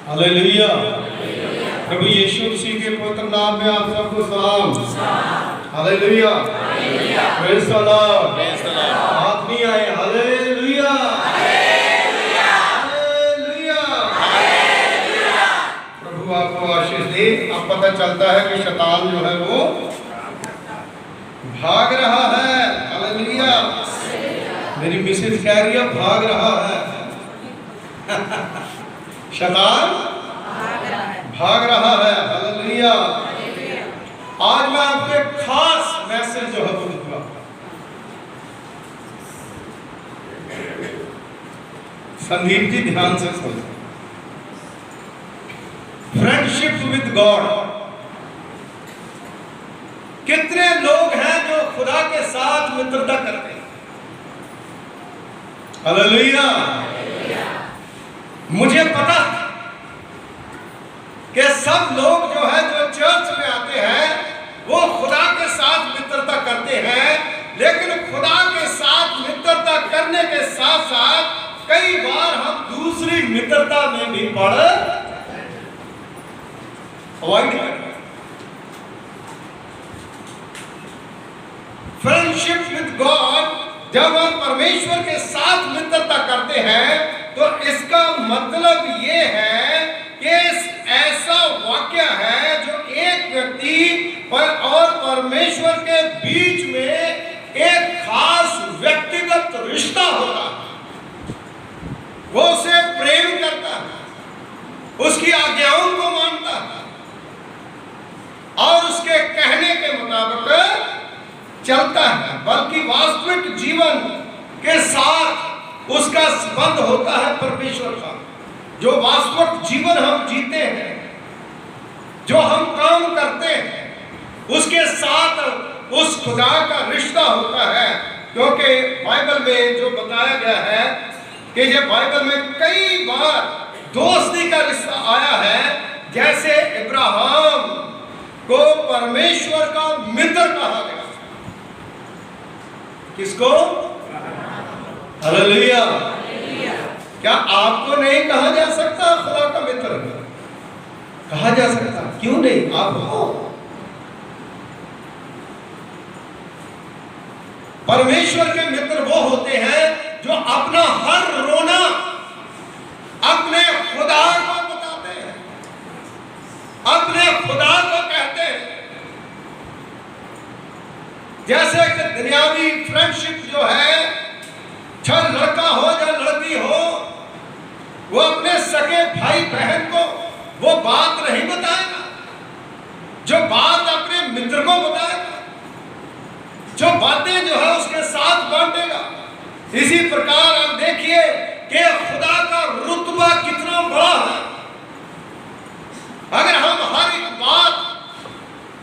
Hallelujah. प्रभु यीशु मसीह के पवित्र नाम में आप सबको सलाम। हालेलुया। Praise the Lord. हाथ नहीं आए। हालेलुया। हालेलुया। प्रभु आपको आशीष दे। अब पता चलता है कि शैतान जो है वो भाग रहा है। हालेलुया। मेरी मिसेस कह रही है भाग रहा है। शैतान भाग रहा है। हालेलुया। आज मैं आपको एक खास मैसेज जो है वो दूंगा। संदीप जी ध्यान से सुनो। Friendship with God. कितने लोग हैं जो खुदा के साथ मित्रता करते हैं? हालेलुया। मुझे पता कि सब लोग जो है जो चर्च में आते हैं वो खुदा के साथ मित्रता करते हैं, लेकिन खुदा के साथ मित्रता करने के साथ साथ कई बार हम दूसरी मित्रता में भी पड़ अवॉइड करते हैं। फ्रेंडशिप विद गॉड, जब हम परमेश्वर के साथ मित्रता करते हैं तो इसका मतलब ये है कि ऐसा वाक्य है जो एक व्यक्ति और परमेश्वर के बीच में एक खास व्यक्तिगत रिश्ता होता है। वो उसे प्रेम करता है, उसकी आज्ञाओं को मानता है और उसके कहने के मुताबिक चलता है, बल्कि वास्तविक जीवन के साथ उसका संबंध होता है परमेश्वर का। जो वास्तविक जीवन हम जीते हैं, जो हम काम करते हैं, उसके साथ उस खुदा का रिश्ता होता है। क्योंकि बाइबल में जो बताया गया है कि ये बाइबल में कई बार दोस्ती का रिश्ता आया है, जैसे इब्राहिम को परमेश्वर का मित्र कहा गया। किसको? हालेलुया। क्या आपको नहीं कहा जा सकता खुदा का मित्र? कहा जा सकता। क्यों नहीं? आप हो। परमेश्वर के मित्र वो होते हैं जो अपना हर रोना अपने खुदा को बताते हैं, अपने खुदा को कहते हैं। जैसे कि दुनियावी फ्रेंडशिप जो है, चाहे लड़का हो या लड़की हो, वो अपने सगे भाई बहन को वो बात नहीं बताएगा जो बात अपने मित्र को बताएगा, जो बातें जो है उसके साथ बांटेगा। इसी प्रकार आप देखिए कि खुदा का रुतबा कितना बड़ा है। अगर हम हर एक बात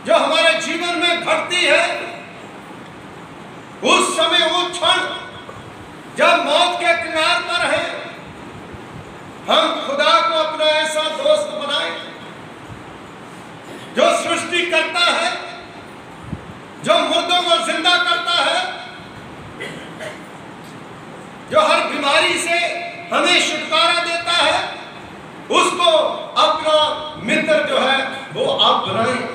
जो हमारे जीवन में घटती है, उस समय वो क्षण जब मौत के किनारे पर है, हम खुदा को अपना ऐसा दोस्त बनाएं जो सृष्टि करता है, जो मुर्दों को जिंदा करता है, जो हर बीमारी से हमें छुटकारा देता है, उसको अपना मित्र जो है वो आप बनाएं।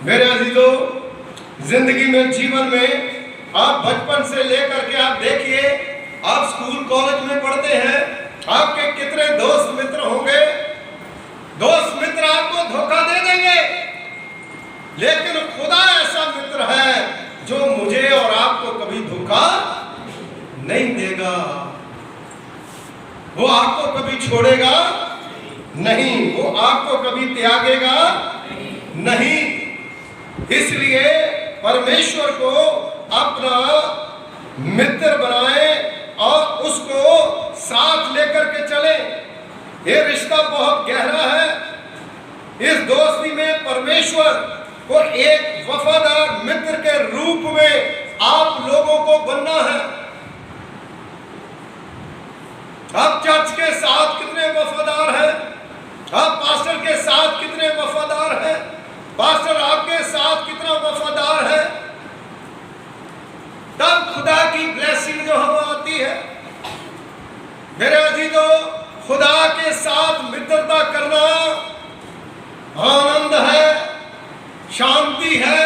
मेरे अजीजों, जिंदगी में, जीवन में आप बचपन से लेकर के आप देखिए, आप स्कूल कॉलेज में पढ़ते हैं, आपके कितने दोस्त मित्र होंगे। दोस्त मित्र आपको धोखा दे देंगे, लेकिन खुदा ऐसा मित्र है जो मुझे और आपको कभी धोखा नहीं देगा। वो आपको कभी छोड़ेगा नहीं, वो आपको कभी त्यागेगा नहीं। इसलिए परमेश्वर को अपना मित्र बनाए और उसको साथ लेकर के चले। ये रिश्ता बहुत गहरा है। इस दोस्ती में परमेश्वर को एक वफादार मित्र के रूप में आप लोगों को बनना है। आप चर्च के साथ कितने वफादार हैं? आप पास्टर के साथ कितने वफादार हैं? पास्टर आपके साथ कितना वफादार है? तब खुदा की ब्लेसिंग जो हम आती है। मेरे अजीजों, खुदा के साथ मित्रता करना आनंद है, शांति है।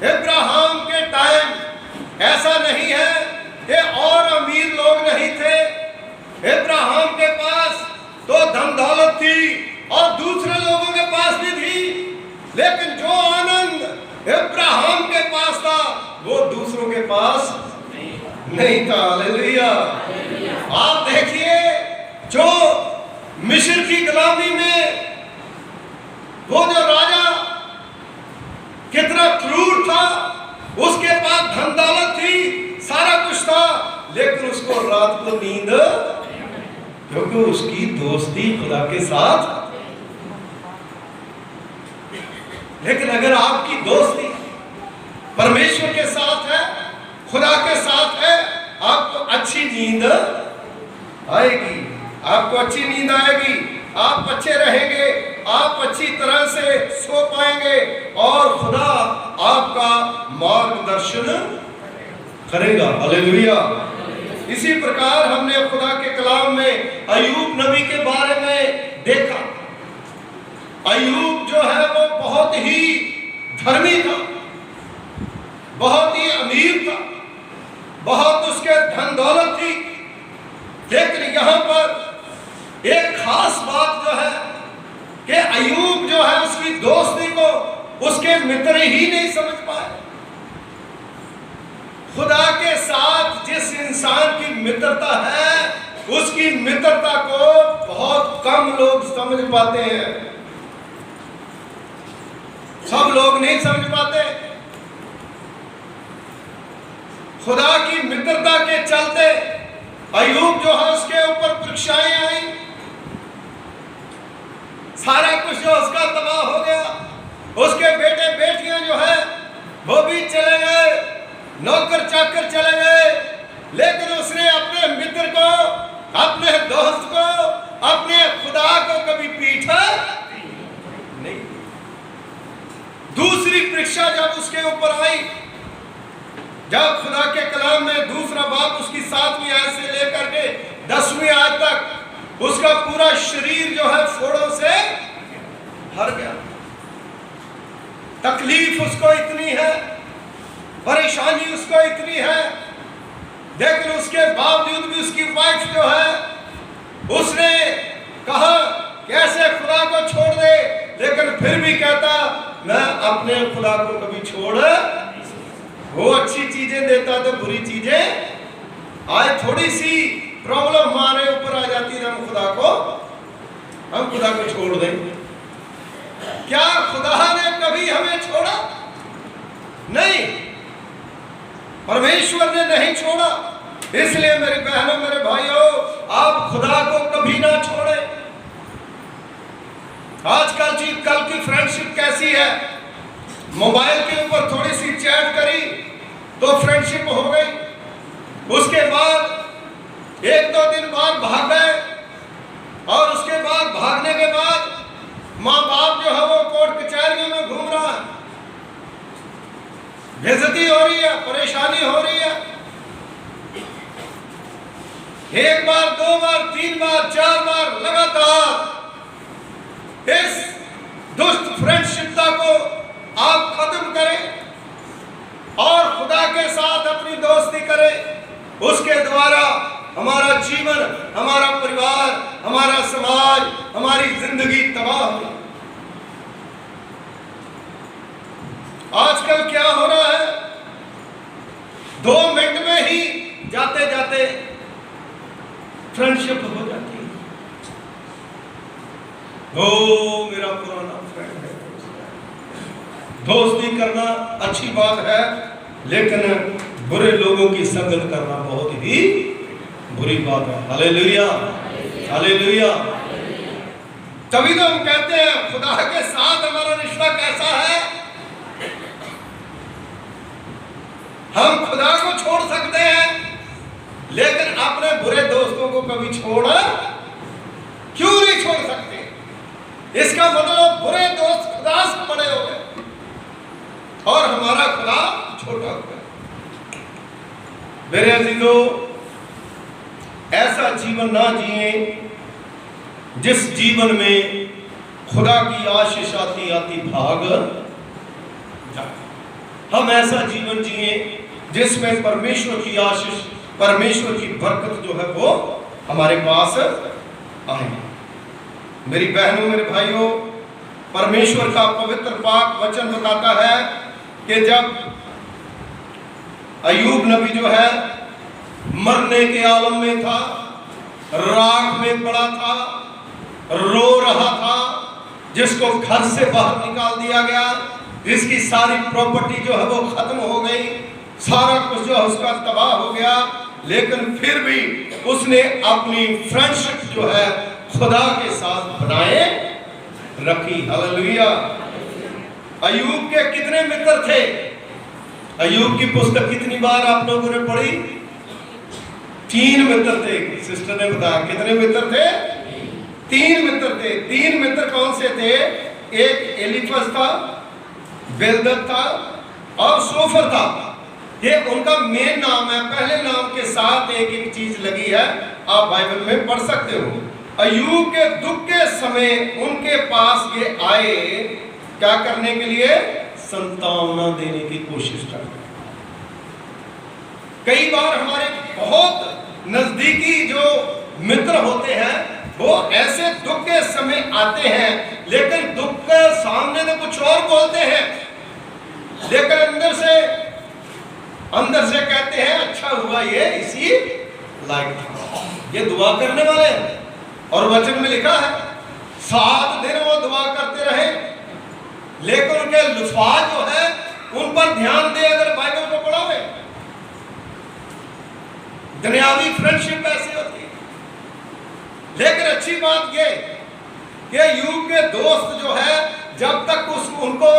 इब्राहिम के टाइम ऐसा नहीं है कि और अमीर लोग नहीं थे। इब्राहिम के पास तो धन दौलत थी और दूसरे लोगों के पास भी थी, लेकिन जो आनंद इब्राहिम के पास था वो दूसरों के पास नहीं था। हालेलुया। आप देखिए, जो मिस्र की गुलामी में वो जो राजा कितना क्रूर था, उसके पास धन दौलत थी, सारा कुछ था, लेकिन उसको रात को नींद, क्योंकि उसकी दोस्ती खुदा के साथ। लेकिन अगर आपकी दोस्ती परमेश्वर के साथ है, खुदा के साथ है, आपको अच्छी नींद आएगी, आपको अच्छी नींद आएगी, आप अच्छे रहेंगे, आप अच्छी तरह से सो पाएंगे और खुदा आपका मार्गदर्शन करेगा। हालेलुया। इसी प्रकार हमने खुदा के कलाम में अय्यूब नबी के बारे में देखा। अय्यूब जो है वो बहुत ही धर्मी था, बहुत ही अमीर था, बहुत उसके धन दौलत थी, लेकिन यहां पर एक खास बात जो है कि अय्यूब जो है उसकी दोस्ती को उसके मित्र ही नहीं समझ पाए। खुदा के साथ जिस इंसान की मित्रता है, उसकी मित्रता को बहुत कम लोग समझ पाते हैं। सब लोग नहीं समझ पाते। खुदा की मित्रता के चलते अय्यूब जो है उसके ऊपर परीक्षाएं आई, सारा कुछ जो उसका तबाह हो गया, उसके बेटे बेटियां जो है वो भी चले गए, नौकर चाकर चले गए, लेकिन उसने अपने मित्र को, अपने दोस्त को, अपने खुदा को कभी पीछा नहीं। दूसरी परीक्षा जब उसके ऊपर आई, जब खुदा के कलाम में दूसरा बाप उसकी 7वीं आयत से लेकर के 10वीं आयत तक उसका पूरा शरीर जो है फोड़ों से भर गया। तकलीफ उसको इतनी है, परेशानी उसको इतनी है, लेकिन उसके बावजूद भी उसकी वाइफ जो है उसने कहा कैसे खुदा को छोड़ दे, लेकिन फिर भी कहता मैं अपने खुदा को कभी छोड़, वो अच्छी चीजें देता तो बुरी चीजें आए, थोड़ी सी प्रॉब्लम हमारे ऊपर आ जाती है, हम खुदा को छोड़ दें। क्या खुदा ने कभी हमें छोड़ा? नहीं, परमेश्वर ने नहीं छोड़ा। इसलिए मेरी बहनों, मेरे भाइयों, आप खुदा को कभी ना छोड़े। आजकल कल की फ्रेंडशिप कैसी है? मोबाइल के ऊपर थोड़ी सी चैट करी तो फ्रेंडशिप हो गई, उसके बाद 1-2 दिन बाद भाग गए, और उसके बाद भागने के बाद माँ बाप जो है वो कोर्ट कचहरियों में घूम रहा है, बेइज्जती हो रही है, परेशानी हो रही है। 1 बार, 2 बार, 3 बार, 4 बार लगातार इस दुष्ट फ्रेंडशिपता को आप खत्म करें और खुदा के साथ अपनी दोस्ती करें। उसके द्वारा हमारा जीवन, हमारा परिवार, हमारा समाज, हमारी जिंदगी तबाह हो। आजकल क्या हो रहा है, 2 मिनट में ही जाते जाते फ्रेंडशिप हो जाती है। ओ मेरा पुराना फ्रेंड है। दोस्ती करना अच्छी बात है, लेकिन बुरे लोगों की संगत करना बहुत ही बुरी बात है। Hallelujah, hallelujah. तभी तो हम कहते हैं खुदा के साथ हमारा रिश्ता कैसा है। हम खुदा को छोड़ सकते हैं, लेकिन अपने बुरे दोस्तों को कभी छोड़ क्यों नहीं छोड़ सकते? इसका मतलब बुरे दोस्त खुदा से बड़े हो गए और हमारा खुदा छोटा हो गया। मेरे अजीजों, ऐसा जीवन जीवन ना जिए जिस जीवन में खुदा की आशीष आती आती भाग जाए। हम ऐसा जीवन जिए जिसमें परमेश्वर की आशीष, परमेश्वर की बरकत जो है वो हमारे पास आए। मेरी बहनों, मेरे भाइयों, परमेश्वर का पवित्र पाक वचन बताता है कि जब अय्यूब नबी जो है मरने के आलम में था, राख में पड़ा था, रो रहा था, जिसको घर से बाहर निकाल दिया गया, जिसकी सारी प्रॉपर्टी जो है वो खत्म हो गई, सारा कुछ जो है उसका तबाह हो गया, लेकिन फिर भी उसने अपनी फ्रेंडशिप जो है खुदा के साथ बनाए रखी। हालेलुया। अय्यूब के कितने मित्र थे? अय्यूब की पुस्तक कितनी बार आप लोगों ने पढ़ी? 3 मित्र थे। सिस्टर ने बताया कितने मित्र थे? 3 मित्र थे। 3 मित्र कौन से थे? एक एलीफज था, बिल्दद था और सोफर था। ये उनका मेन नाम है। पहले नाम के साथ एक एक चीज लगी है, आप बाइबल में पढ़ सकते हो। अय्यूब के दुख के समय उनके पास ये आए, क्या करने के लिए? संतावना देने की कोशिश करते। कई बार हमारे बहुत नजदीकी जो मित्र होते हैं वो ऐसे दुख के समय आते हैं, लेकिन दुख के सामने तो कुछ और बोलते हैं, लेकिन अंदर से कहते हैं अच्छा हुआ ये इसी लायक था। ये दुआ करने वाले हैं और वचन में लिखा है 7 दिन वो दुआ करते रहे, लेकिन उनके लुफाज जो है उन पर ध्यान दे। अगर बाइबल को पढ़ोगे, दुनियावी फ्रेंडशिप ऐसी होती है। लेकिन अच्छी बात ये कि अय्यूब के दोस्त जो है जब तक उनको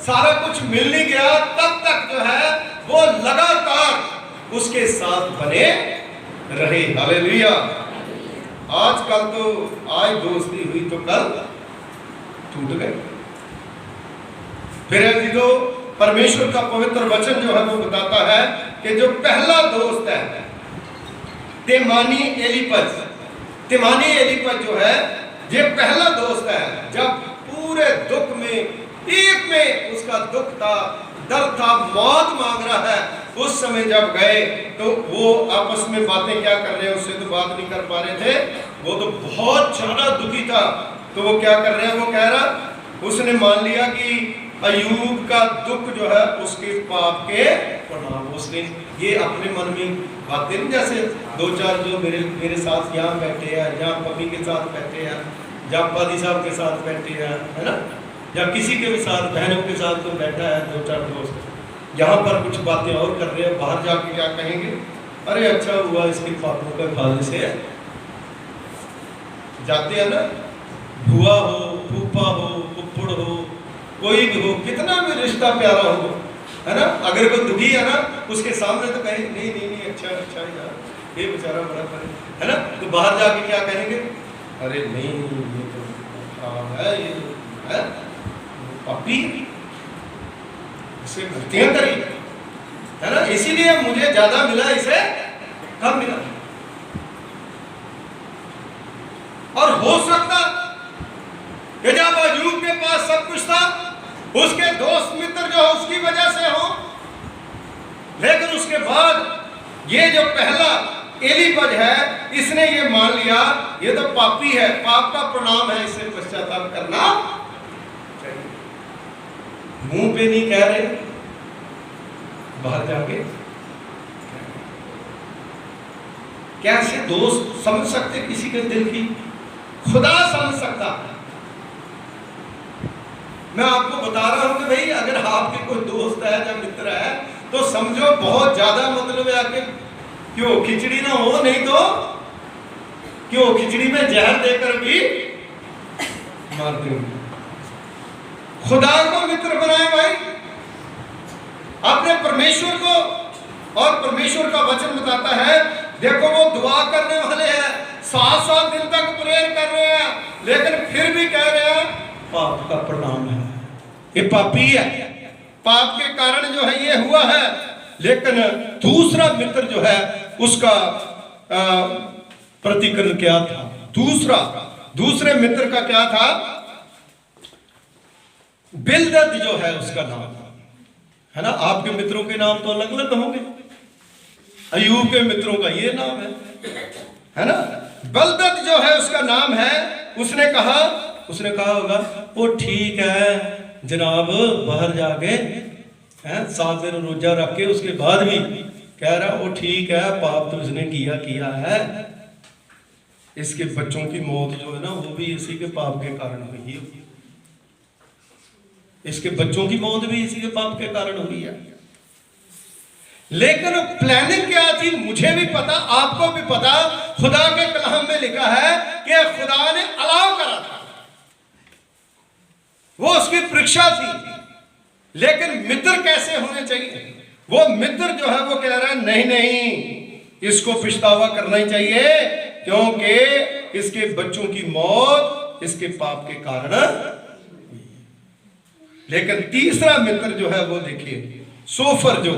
सारा कुछ मिल नहीं गया तब तक जो है वो लगातार उसके साथ बने रहे। हालेलुया। आजकल तो आज दोस्ती हुई तो कल टूट गए। फिर जो परमेश्वर का पवित्र वचन जो है वो बताता है कि जो पहला दोस्त है तेमानी एलीपज जो है ये पहला दोस्त है। जब पूरे दुख में एक में उसका दुख था, दर्द था, मौत मांग रहा है, उस समय जब गए तो वो आपस में बातें क्या कर रहे हैं, उससे तो बात नहीं कर पा रहे थे, वो तो बहुत ज्यादा दुखी था। तो वो क्या कर रहे हैं, वो कह रहा, उसने मान लिया कि अय्यूब का दुख जो है उसके पाप के परिणाम। उसने ये अपने मन में बातें नहीं, जैसे 2-4 जो मेरे साथ यहाँ बैठे हैं, यहाँ पपी के साथ बैठे हैं, जहाँ पादी साहब के साथ बैठे हैं, है ना, या किसी के भी साथ, बहनों के साथ तो बैठा है 2-4 दोस्त, यहाँ पर कुछ बातें और कर रहे हैं, बाहर जाके क्या कहेंगे, अरे अच्छा हुआ इसके पापों के खाने से जाते हैं ना, भुआ हो, फूफा हो, फुफ्फड़ हो, कोई भी हो, कितना भी रिश्ता प्यारा हो, है ना, अगर कोई दुखी है ना उसके सामने तो कहेंगे नहीं नहीं नहीं अच्छा अच्छा यार, ये बेचारा बड़ा करे, है ना, तो बाहर जाके क्या कहेंगे, अरे नहीं ये तो है, ये है पपी, इसे गलतियां करी, है ना, इसीलिए मुझे ज्यादा मिला, इसे कम मिला। और हो सकता कि जब अय्यूब के पास सब कुछ था, उसके दोस्त मित्र जो है उसकी वजह से हो, लेकिन उसके बाद ये जो पहला एलीपज है, इसने ये मान लिया ये तो पापी है, पाप का परिणाम है, इसे पश्चाताप करना चाहिए। मुंह पे नहीं कह रहे, बाहर जाके कैसे दोस्त समझ सकते किसी के दिल की, खुदा समझ सकता है। मैं आपको बता रहा हूं कि भाई अगर आपके कोई दोस्त है या मित्र है तो समझो बहुत ज्यादा मतलब है कि क्यों खिचड़ी ना हो, नहीं तो क्यों खिचड़ी में जहर देकर भी मार देंगे। खुदा को मित्र बनाए भाई, अपने परमेश्वर को, और परमेश्वर का वचन बताता है, देखो वो दुआ करने वाले हैं, 7-7 दिन तक प्रेयर कर रहे हैं, लेकिन फिर भी कह रहे हैं पाप का परिणाम है, ये पापी है, पाप के कारण जो है ये हुआ है। लेकिन दूसरा मित्र जो है उसका प्रतिकरण क्या था? दूसरे मित्र का क्या था? बिल्दद जो है उसका नाम है ना। आपके मित्रों के नाम तो अलग अलग होंगे। अय्यूब के मित्रों का ये नाम है ना। बिल्दद जो है उसका नाम है। उसने कहा होगा वो ठीक है जनाब, बाहर जाके 7 दिन रोजा रख के उसके बाद भी कह रहा वो ठीक है, पाप तो इसने किया है। इसके बच्चों की मौत जो है ना वो भी इसी के पाप के कारण हुई है। इसके बच्चों की मौत भी इसी के पाप के कारण हुई है। लेकिन प्लानिंग क्या थी मुझे भी पता, आपको भी पता। खुदा के कलाम में लिखा है कि खुदा ने अलाउ करा था, वो उसकी परीक्षा थी। लेकिन मित्र कैसे होने चाहिए? वो मित्र जो है वो कह रहा है नहीं, इसको पछतावा करना ही चाहिए, क्योंकि इसके बच्चों की मौत इसके पाप के कारण। लेकिन तीसरा मित्र जो है वो देखिए, सोफर जो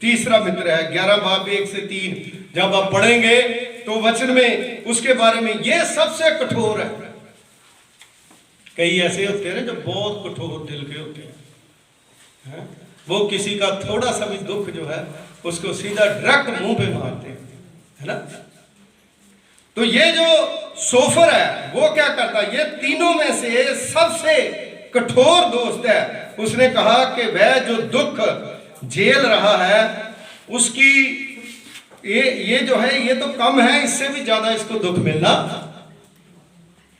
तीसरा मित्र है, 11 बाब 1 से 3 जब आप पढ़ेंगे तो वचन में उसके बारे में ये सबसे कठोर है। कई ऐसे होते हैं जो बहुत कठोर दिल के होते हैं, वो किसी का थोड़ा सा भी दुख जो है उसको सीधा डायरेक्ट मुंह पे मारते हैं, है ना। तो ये जो सोफर है वो क्या करता है? ये तीनों में से सबसे कठोर दोस्त है। उसने कहा कि वह जो दुख झेल रहा है उसकी ये जो है ये तो कम है, इससे भी ज्यादा इसको दुख मिलना।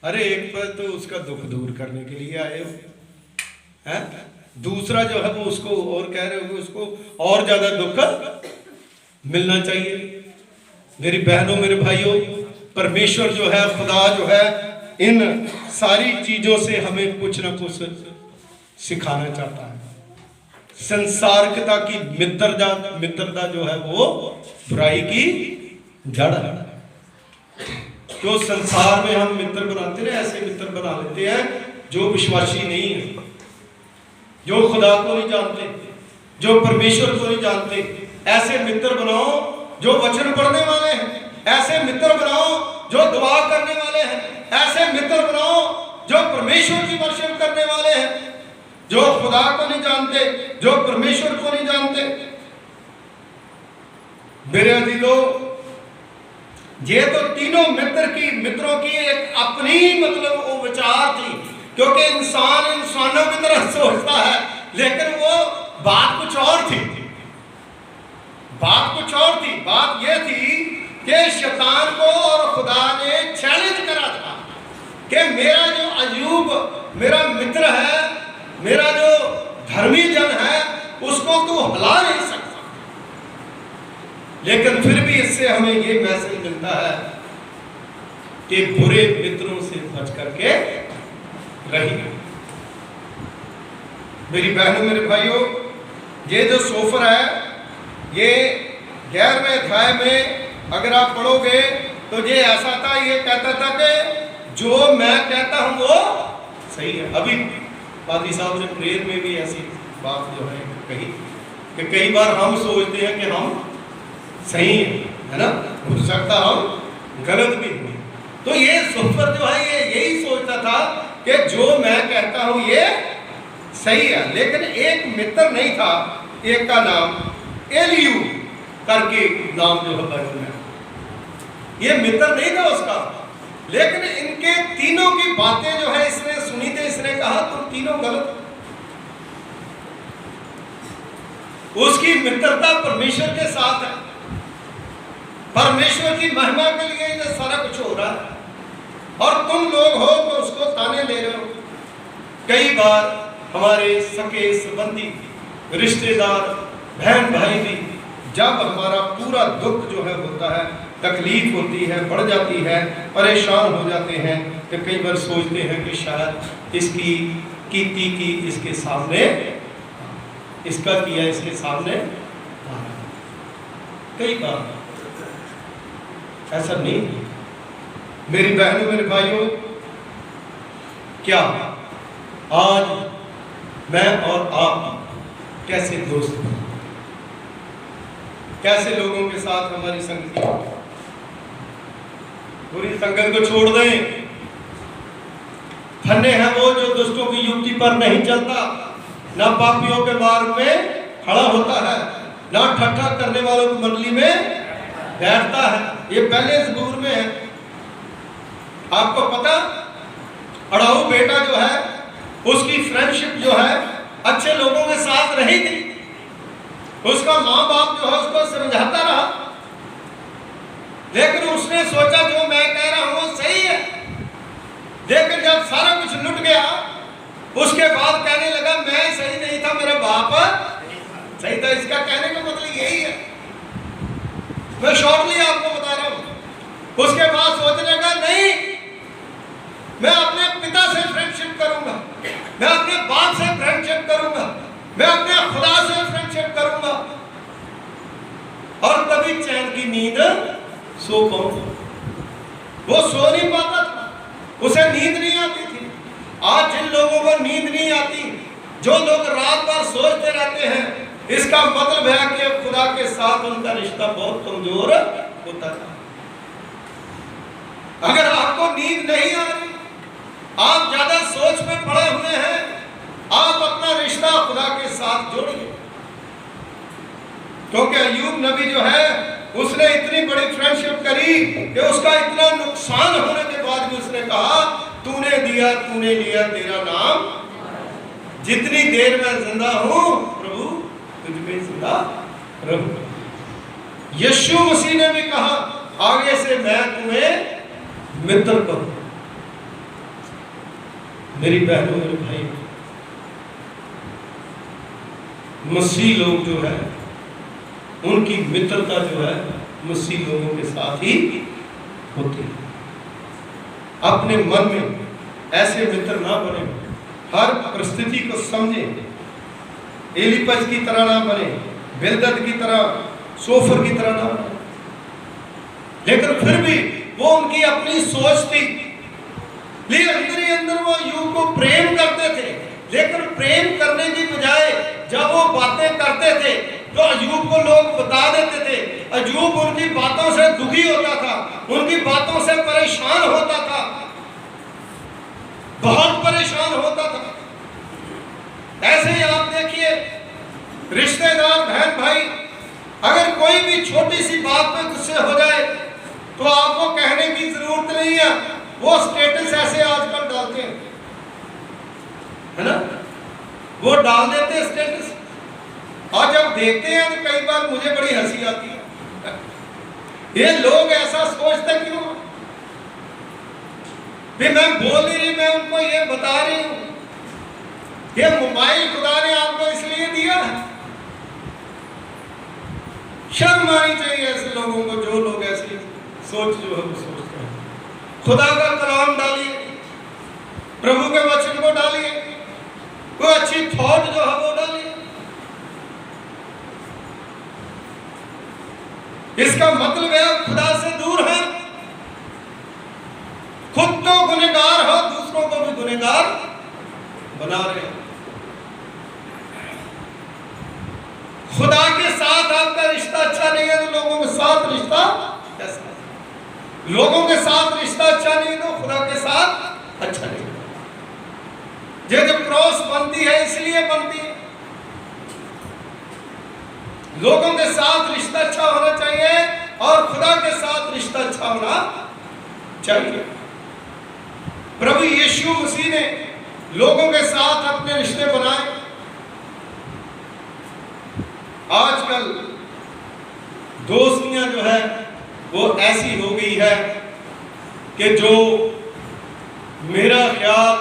अरे एक पर तो उसका दुख दूर करने के लिए आए हो, हैं? दूसरा जो है वो उसको और कह रहे हो उसको और ज्यादा दुख मिलना चाहिए। मेरी बहनों मेरे भाइयों, परमेश्वर जो है, खुदा जो है, इन सारी चीजों से हमें कुछ ना कुछ सिखाना चाहता है। संसारिकता की मित्रता जो है वो बुराई की जड़ है। जो संसार में हम मित्र बनाते हैं ऐसे मित्र बना लेते हैं जो विश्वासी नहीं है, जो खुदा को नहीं जानते, जो परमेश्वर को नहीं जानते। ऐसे मित्र बनाओ जो वचन पढ़ने वाले हैं, ऐसे मित्र बनाओ जो दुआ करने वाले हैं, ऐसे मित्र बनाओ जो परमेश्वर की वर्शिप करने वाले हैं, जो खुदा को नहीं जानते, जो परमेश्वर को नहीं जानते। मेरे अजीजों, ये तो तीनों मित्रों की एक अपनी मतलब वो विचार थी, क्योंकि इंसान इंसानों की तरह सोचता है, लेकिन वो बात कुछ और थी। बात ये थी कि शैतान को और खुदा ने चैलेंज करा था कि मेरा जो अय्यूब मेरा मित्र है, मेरा जो धर्मी जन है, उसको तू हिला नहीं सकता। लेकिन फिर भी इससे हमें ये मैसेज मिलता है कि बुरे मित्रों से बच करके रहिए। मेरी बहनों मेरे भाइयों, ये जो सोफर है, ये 11वें अध्याय में अगर आप पढ़ोगे तो ये ऐसा था, ये कहता था कि जो मैं कहता हूं वो सही है। अभी पादी साहब ने प्रेयर में भी ऐसी बात जो है कही कि कई बार हम सोचते हैं कि हम सही है ना, हो सकता हम गलत भी हैं। तो ये सोफर जो है ये यही सोचता था कि जो मैं कहता हूं ये सही है। लेकिन एक मित्र नहीं था, एक का नाम एलियू करके नाम जो है बाइबल में, ये मित्र नहीं था उसका। लेकिन इनके तीनों की बातें जो है इसने सुनी थी, इसने कहा तुम तीनों गलत। उसकी मित्रता परमेश्वर के साथ है, परमेश्वर की महिमा के लिए ये सारा कुछ हो रहा है, और तुम लोग हो तो उसको ताने ले रहे हो। कई बार हमारे सके संबंधी रिश्तेदार बहन भाई भी जब हमारा पूरा दुख जो है होता है, तकलीफ होती है, बढ़ जाती है, परेशान हो जाते हैं, तो कई बार सोचते हैं कि शायद इसकी कीर्ति की इसके सामने, इसका किया इसके सामने। कई बार ऐसा नहीं। मेरी बहनों मेरे भाइयों, क्या आज मैं और आप कैसे दोस्त हैं? कैसे लोगों के साथ हमारी संगति? बुरी संगत को छोड़ दें। धन्य है वो जो दुष्टों की युक्ति पर नहीं चलता, ना पापियों के मार्ग में खड़ा होता है, ना ठट्ठा करने वालों की मंडली में बैठता है। ये पहले ज़बूर में है। आपको पता, अड़ाऊ बेटा जो है उसकी फ्रेंडशिप जो है अच्छे लोगों के साथ रही थी। उसका माँ बाप जो है उसको समझाता रहा, लेकिन उसने सोचा जो मैं कह रहा हूं वो सही है। लेकिन जब सारा कुछ लुट गया, उसके बाद कहने लगा मैं सही नहीं था, मेरा बाप सही था। इसका कहने का मतलब यही है, मैं शॉर्टली आपको बता रहा हूं। उसके बाद सोचने लगा नहीं, मैं अपने पिता से फ्रेंडशिप करूंगा, मैं अपने बाप से फ्रेंडशिप करूंगा, मैं अपने खुदा से फ्रेंडशिप करूंगा, और तभी चैन की नींद सो पाऊंगा। वो सो नहीं पाता था, उसे नींद नहीं आती थी। आज जिन लोगों को नींद नहीं आती, जो लोग रात भर सोचते रहते हैं, इसका मतलब है कि खुदा के साथ उनका रिश्ता बहुत कमजोर होता है। अगर आपको नींद नहीं आ रही, आप ज्यादा सोच में पड़े हुए हैं, आप अपना रिश्ता खुदा के साथ जोड़िए। क्योंकि अय्यूब नबी जो है उसने इतनी बड़ी फ्रेंडशिप करी कि उसका इतना नुकसान होने के बाद भी उसने कहा तूने दिया तूने लिया, तेरा नाम, जितनी देर मैं जिंदा हूं प्रभु तुझमें जिंदा रहूंगा। यीशु मसीह ने भी कहा आगे से मैं तुम्हें मित्र करूं। मेरी बहनों मेरे भाई, मसीह लोग जो है उनकी मित्रता जो है मसीह लोगों के साथ ही होती है। अपने मन में ऐसे मित्र ना बने, हर परिस्थिति को समझें। एलीपज की तरह ना बने, बिलदद की तरह, सोफर की तरह ना बने। लेकिन फिर भी वो उनकी अपनी सोच थी, लेकिन अंदर ही अंदर वो अय्यूब को प्रेम करते थे। लेकिन प्रेम करने की बजाय जब वो बातें करते थे तो अय्यूब को लोग बता देते थे। अय्यूब उनकी बातों से दुखी होता था, उनकी बातों से परेशान होता था, बहुत परेशान होता था। ऐसे ही आप देखिए, रिश्तेदार बहन भाई, अगर कोई भी छोटी सी बात पे गुस्से हो जाए तो आपको कहने की जरूरत नहीं है, वो स्टेटस ऐसे आजकल डालते हैं, है ना, वो डाल देते हैं स्टेटस। और जब देखते हैं तो कई बार मुझे बड़ी हंसी आती है, ये लोग ऐसा सोचते क्यों? मैं बोल नहीं रही, मैं उनको ये बता रही हूं, ये मोबाइल खुदा ने आपको इसलिए दिया है। शर्म आनी चाहिए ऐसे लोगों को, जो लोग ऐसी सोच जो है वो सोचते हैं। खुदा का कलाम डालिए, प्रभु के वचन को डालिए, कोई अच्छी थॉट जो है वो डालिए। इसका मतलब है खुदा से दूर है, खुद तो गुनहगार हो, दूसरों को भी गुनहगार बना रहे हो। खुदा के साथ आपका रिश्ता अच्छा नहीं है तो लोगों के साथ रिश्ता कैसा है? लोगों के साथ रिश्ता अच्छा नहीं तो खुदा के साथ अच्छा नहीं। ये जो क्रॉस बनती है इसलिए बनती है, लोगों के साथ रिश्ता अच्छा होना चाहिए और खुदा के साथ रिश्ता अच्छा होना चाहिए। प्रभु यीशु मसीह ने लोगों के साथ अपने रिश्ते बनाए। आजकल दोस्तियां जो है वो ऐसी हो गई है कि जो मेरा ख्याल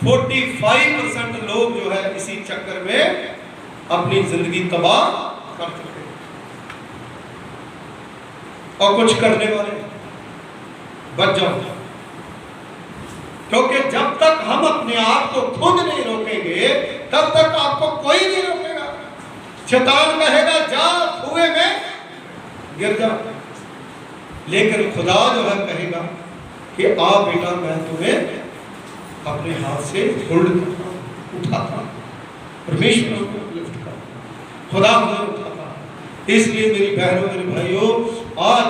45% लोग जो है इसी चक्कर में अपनी जिंदगी तबाह कर चुके हैं। और कुछ करने वाले बच जाओ, क्योंकि जब तक हम अपने आप को खुद नहीं रोकेंगे तब तक आपको कोई नहीं रोकेगा। शैतान कहेगा जा कुएं में गिर जा, लेकिन खुदा जो है कहेगा कि आ बेटा मैं तुम्हें अपने हाथ से होल्ड करता हूं, उठाता हूं। परमेश्वर को लिफ्ट करता, खुदा मुझे उठाता। इसलिए मेरी बहनों मेरे भाइयों, आज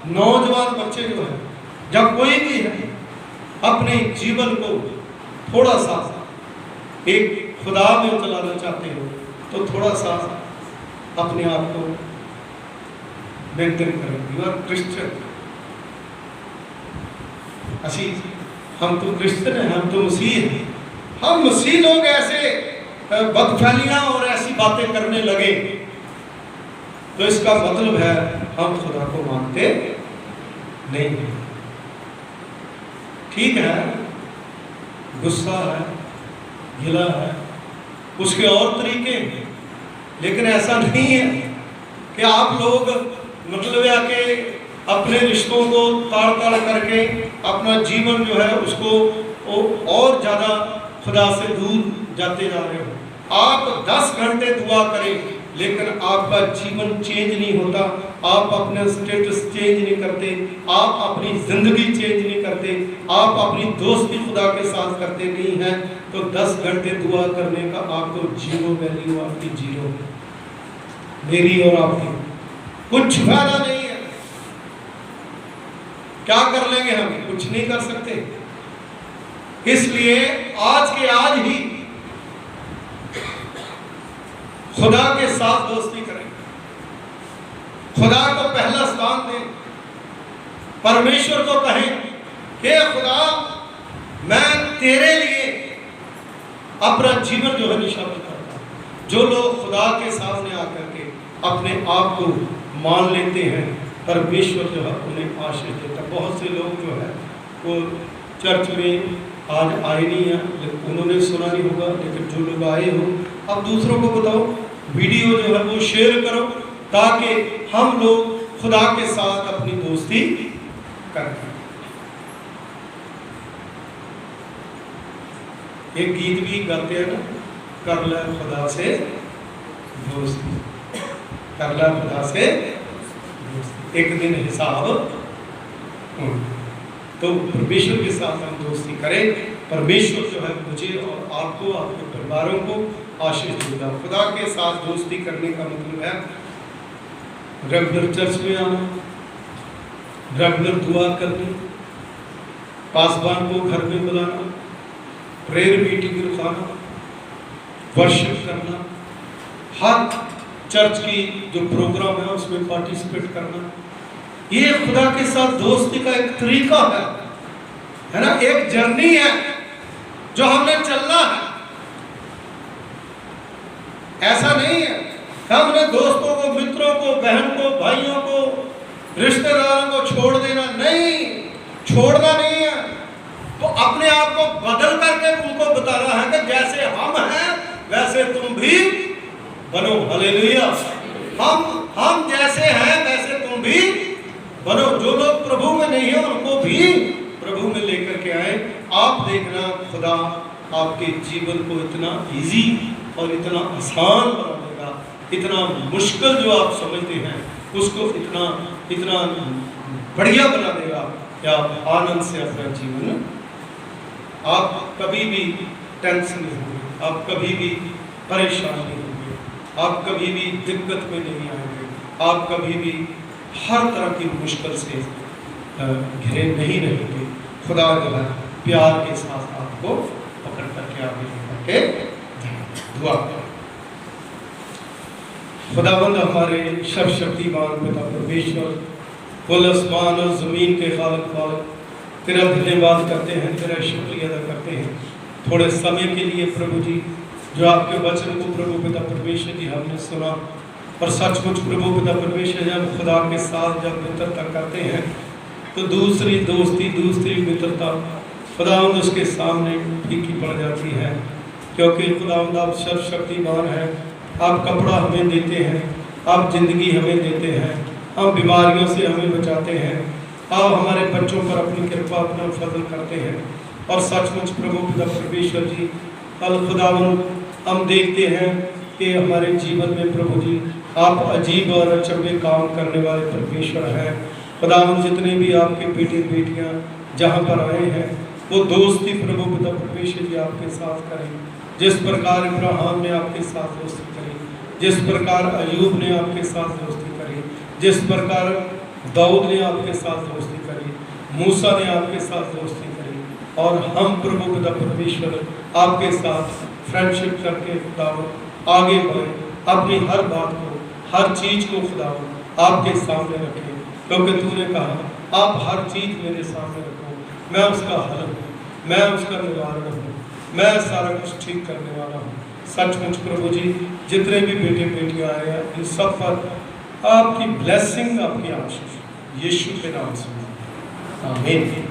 नौजवान बच्चे जो है, जब कोई भी है अपने जीवन को थोड़ा सा एक खुदा में चलाना चाहते हो तो थोड़ा सा अपने आप को मेंटेन करें। यू आर क्रिश्चियन, असी हम तो क्रिश्चियन हैं, हम तो मसीह हैं। हम मसीह लोग ऐसे बदफैलियां और ऐसी बातें करने लगे तो इसका मतलब है हम खुदा को मानते नहीं हैं। ठीक है, गुस्सा है, गिला है, उसके और तरीके हैं, लेकिन ऐसा नहीं है कि आप लोग मतलब या कि अपने रिश्तों को ताड़ ताड़ करके अपना जीवन जो है उसको और ज़्यादा खुदा से दूर जाते जा रहे हो। आप 10 घंटे दुआ करें लेकिन आपका जीवन चेंज नहीं होता, आप अपने स्टेटस चेंज नहीं करते, आप अपनी ज़िंदगी चेंज नहीं करते, आप अपनी दोस्ती खुदा के साथ करते नहीं हैं, तो 10 घंटे दुआ करने का आपको जीरो वैल्यू, आपकी जीरो, मेरी और आपकी कुछ फायदा नहीं है। क्या कर लेंगे हम? कुछ नहीं कर सकते। इसलिए आज के आज ही खुदा के साथ दोस्ती करें, खुदा को पहला स्थान दें, परमेश्वर को कहें कि खुदा मैं तेरे लिए अपना जीवन जो है निशावर करता हूं। जो लोग खुदा के सामने आकर के अपने आप को मान लेते हैं, परमेश्वर जो है उन्हें आशीष देता है। बहुत से लोग जो है वो चर्च में आज आए नहीं हैं, उन्होंने सुना नहीं होगा, लेकिन जो लोग आए हो अब दूसरों को बताओ, वीडियो जो है वो शेयर करो ताकि हम लोग खुदा के साथ अपनी दोस्ती करें। एक गीत भी गाते हैं ना, कर ले खुदा से दोस्ती, कर ले खुदा से दोस्ती, एक दिन हिसाब। तो परमेश्वर के साथ हम दोस्ती करें, परमेश्वर जो है मुझे और आपको, आपके परिवारों को आशीष देगा। खुदा के साथ दोस्ती करने का मतलब है रेगुलर चर्च में आना, रेगुलर दुआ करनी, पासवान को घर में बुलाना, प्रेयर मीटिंग रखाना, वर्शिप करना, हर चर्च की जो प्रोग्राम है उसमें पार्टिसिपेट करना। ये खुदा के साथ दोस्ती का एक तरीका है ना, एक जर्नी है जो हमने चलना है। ऐसा नहीं है हमने दोस्तों को, मित्रों को, बहन को, भाइयों को, रिश्तेदारों को छोड़ देना, नहीं, छोड़ना नहीं है। तो अपने आप को बदल करके उनको बताना है कि जैसे हम हैं वैसे तुम भी बनो। हालेलुया। हम जैसे हैं वैसे तुम भी बनो। जो लोग प्रभु में नहीं है उनको भी प्रभु में लेकर के आए। आप देखना खुदा आपके जीवन को इतना इजी और इतना आसान बना देगा, इतना मुश्किल जो आप समझते हैं उसको इतना इतना बढ़िया बना देगा कि आप आनंद से अपना जीवन, आप कभी भी टेंशन नहीं होंगे, आप कभी भी परेशान नहीं होंगे, आप कभी भी दिक्कत में नहीं आएंगे, आप कभी भी हर तरह की मुश्किल से घिरे नहीं रहेंगे। खुदा जो है प्यार के साथ आपको पकड़ करके आगे लेकर के दुआ करें। खुदावंद हमारे सर्वशक्तिमान पिता परमेश्वर, कुल आसमान और ज़मीन के खालिक मालिक, तेरा धन्यवाद करते हैं, तेरा शुक्रिया अदा करते हैं थोड़े समय के लिए प्रभु जी, जो आपके वचन को प्रभु पिता परमेश्वर जी हमने सुना। और सचमुच प्रभु पिता परमेश्वर जब खुदा के साथ जब मित्रता करते हैं तो दूसरी दोस्ती, दूसरी मित्रता खुदावंद उसके सामने फीकी पड़ जाती है, क्योंकि खुदावंद आप सर्वशक्तिमान हैं। आप कपड़ा हमें देते हैं, आप ज़िंदगी हमें देते हैं, हम बीमारियों से हमें बचाते हैं, आप हमारे बच्चों पर अपनी कृपा, अपना फजल करते हैं। और सचमुच प्रभु पिता परमेश्वर जी अल खुदावंद हम देखते हैं कि हमारे जीवन में प्रभु जी आप अजीब और अचंभे काम करने वाले परमेश्वर हैं। खुदावंद जितने भी आपके बेटे बेटियां जहां पर आए हैं वो दोस्ती प्रभु पिता परमेश्वर जी आपके साथ करें, जिस प्रकार इब्राहिम ने आपके साथ दोस्ती करी, जिस प्रकार अयूब ने आपके साथ दोस्ती करी, जिस प्रकार दाऊद ने आपके साथ दोस्ती करी, मूसा ने आपके साथ दोस्ती करी, और हम प्रभु पिता परमेश्वर आपके साथ फ्रेंडशिप करके खुदावंद आगे बढ़े, अपनी हर बात को, हर चीज़ को खुदावंद आपके सामने रखें, क्योंकि तूने कहा आप हर चीज़ मेरे सामने रखो, मैं उसका हल हूँ, मैं उसका निवारण हूँ, मैं सारा कुछ ठीक करने वाला हूँ। सचमुच प्रभु जी, जितने भी बेटे बेटियां आए हैं, इन सब पर आपकी ब्लेसिंग, आपकी आशीष यीशु के नाम से आमीन।